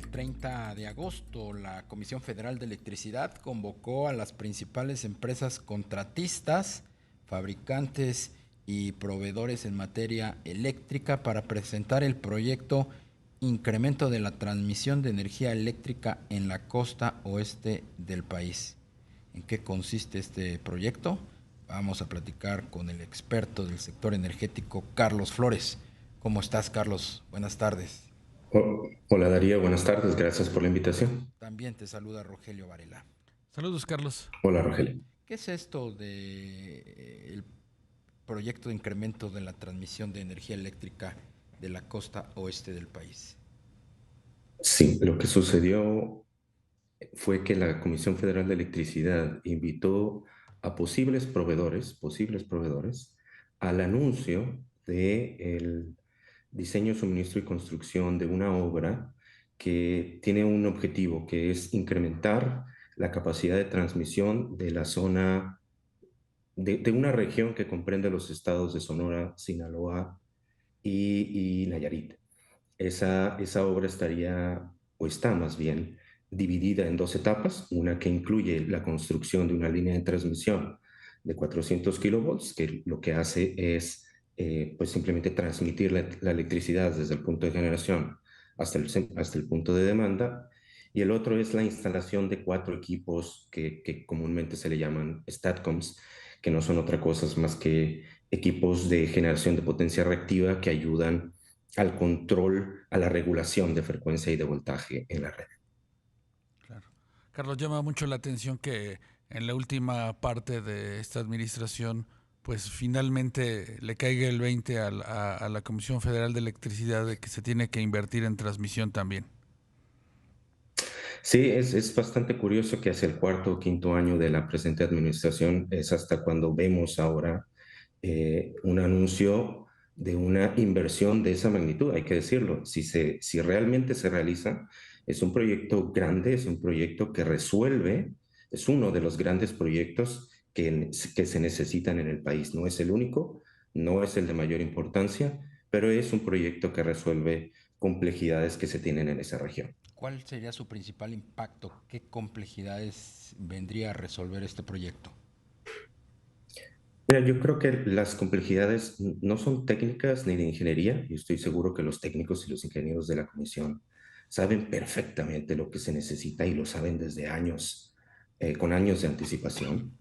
el 30 de agosto, la Comisión Federal de Electricidad convocó a las principales empresas contratistas, fabricantes y proveedores en materia eléctrica para presentar el proyecto Incremento de la transmisión de energía eléctrica en la costa oeste del país. ¿En qué consiste este proyecto? Vamos a platicar con el experto del sector energético, Carlos Flores. ¿Cómo estás, Carlos? Buenas tardes. Hola Darío, buenas tardes, gracias por la invitación. También te saluda Rogelio Varela. Saludos, Carlos. Hola Rogelio. ¿Qué es esto de el proyecto de incremento de la transmisión de energía eléctrica de la costa oeste del país? Sí, lo que sucedió fue que la Comisión Federal de Electricidad invitó a posibles proveedores, al anuncio de el diseño, suministro y construcción de una obra que tiene un objetivo, que es incrementar la capacidad de transmisión de la zona de una región que comprende los estados de Sonora, Sinaloa y Nayarit. Esa obra estaría, o está más bien, dividida en dos etapas, una que incluye la construcción de una línea de transmisión de 400 kilovolts, que lo que hace es pues simplemente transmitir la electricidad desde el punto de generación hasta el punto de demanda, y el otro es la instalación de cuatro equipos que comúnmente se le llaman STATCOMs, que no son otra cosa más que equipos de generación de potencia reactiva que ayudan al control, a la regulación de frecuencia y de voltaje en la red. Claro. Carlos, llama mucho la atención que en la última parte de esta administración, pues finalmente le caiga el 20 a la Comisión Federal de Electricidad de que se tiene que invertir en transmisión también. Sí, es bastante curioso que hacia el cuarto o quinto año de la presente administración es hasta cuando vemos ahora un anuncio de una inversión de esa magnitud, hay que decirlo. Si realmente se realiza, es un proyecto grande, es un proyecto que resuelve, es uno de los grandes proyectos que se necesitan en el país. No es el único, no es el de mayor importancia, pero es un proyecto que resuelve complejidades que se tienen en esa región. ¿Cuál sería su principal impacto? ¿Qué complejidades vendría a resolver este proyecto? Mira, yo creo que las complejidades no son técnicas ni de ingeniería. Yo estoy seguro que los técnicos y los ingenieros de la comisión saben perfectamente lo que se necesita y lo saben desde años, con años de anticipación.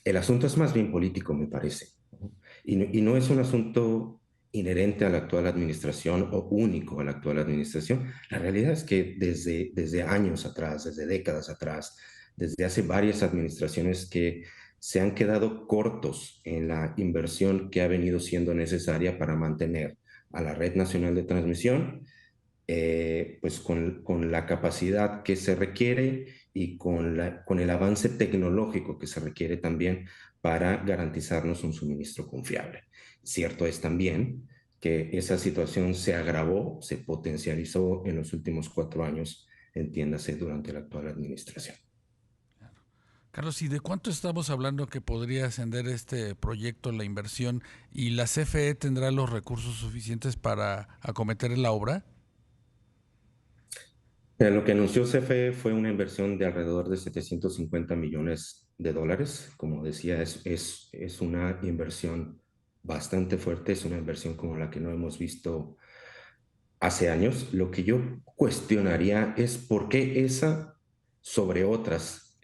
El asunto es más bien político, me parece, ¿no? Y no es un asunto inherente a la actual administración o único a la actual administración. La realidad es que desde años atrás, desde décadas atrás, desde hace varias administraciones que se han quedado cortos en la inversión que ha venido siendo necesaria para mantener a la Red Nacional de Transmisión, pues con la capacidad que se requiere y con el avance tecnológico que se requiere también para garantizarnos un suministro confiable. Cierto es también que esa situación se agravó, se potencializó en los últimos 4 años, entiéndase, durante la actual administración. Carlos, ¿y de cuánto estamos hablando que podría ascender este proyecto, la inversión, y la CFE tendrá los recursos suficientes para acometer la obra? Lo que anunció CFE fue una inversión de alrededor de 750 millones de dólares. Como decía, es una inversión bastante fuerte, es una inversión como la que no hemos visto hace años. Lo que yo cuestionaría es por qué esa sobre otras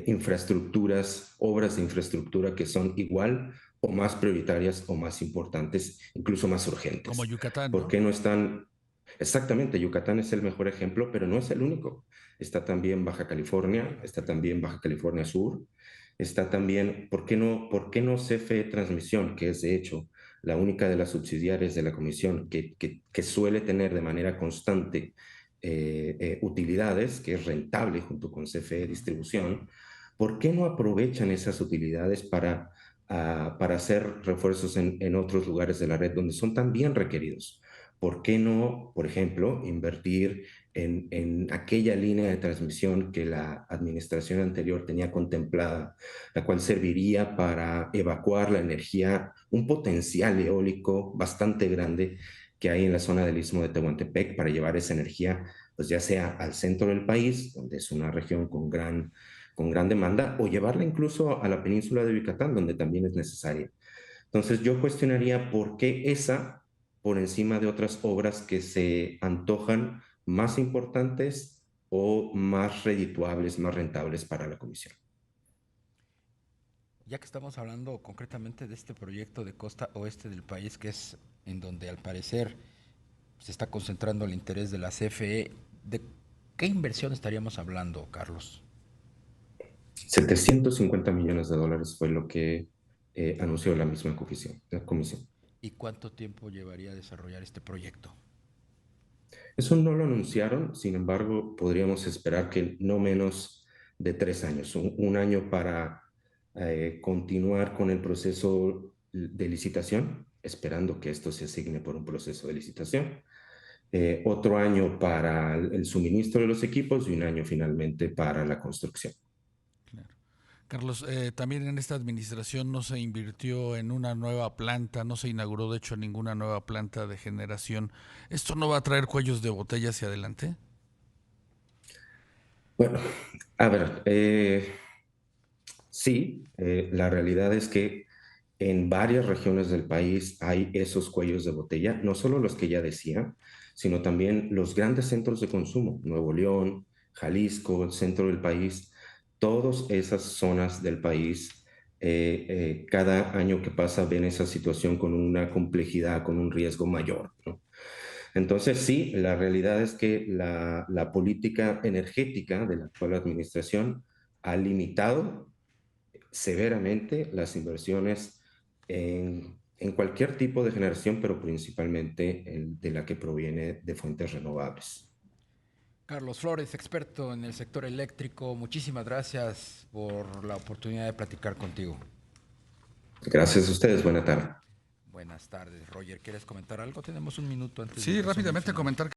infraestructuras, obras de infraestructura que son igual o más prioritarias o más importantes, incluso más Como urgentes. Yucatán, ¿Por ¿no? qué no están? Exactamente, Yucatán es el mejor ejemplo, pero no es el único. Está también Baja California, está también Baja California Sur, está también, por qué no CFE Transmisión, que es de hecho la única de las subsidiarias de la Comisión que suele tener de manera constante utilidades, que es rentable junto con CFE Distribución? ¿Por qué no aprovechan esas utilidades para hacer refuerzos en otros lugares de la red donde son también requeridos? ¿Por qué no, por ejemplo, invertir en aquella línea de transmisión que la administración anterior tenía contemplada, la cual serviría para evacuar la energía, un potencial eólico bastante grande que hay en la zona del Istmo de Tehuantepec para llevar esa energía, pues ya sea al centro del país, donde es una región con gran demanda, o llevarla incluso a la península de Yucatán, donde también es necesaria. Entonces yo cuestionaría por qué esa por encima de otras obras que se antojan más importantes o más redituables, más rentables para la comisión. Ya que estamos hablando concretamente de este proyecto de costa oeste del país, que es en donde al parecer se está concentrando el interés de la CFE, ¿de qué inversión estaríamos hablando, Carlos? 750 millones de dólares fue lo que anunció la misma comisión. ¿Y cuánto tiempo llevaría a desarrollar este proyecto? Eso no lo anunciaron, sin embargo, podríamos esperar que no menos de 3 años, un año para continuar con el proceso de licitación, esperando que esto se asigne por un proceso de licitación, otro año para el suministro de los equipos y un año finalmente para la construcción. Claro. Carlos, también en esta administración no se invirtió en una nueva planta, no se inauguró de hecho ninguna nueva planta de generación. ¿Esto no va a traer cuellos de botella hacia adelante? Bueno, a ver, sí, la realidad es que en varias regiones del país hay esos cuellos de botella, no solo los que ya decía, sino también los grandes centros de consumo, Nuevo León, Jalisco, el centro del país, todas esas zonas del país, cada año que pasa ven esa situación con una complejidad, con un riesgo mayor, ¿no? Entonces, sí, la realidad es que la política energética de la actual administración ha limitado severamente las inversiones en cualquier tipo de generación, pero principalmente de la que proviene de fuentes renovables. Carlos Flores, experto en el sector eléctrico, muchísimas gracias por la oportunidad de platicar contigo. Gracias a ustedes, buena tarde. Buenas tardes, Roger. ¿Quieres comentar algo? Tenemos un minuto antes del Sí, resumen rápidamente final. comentar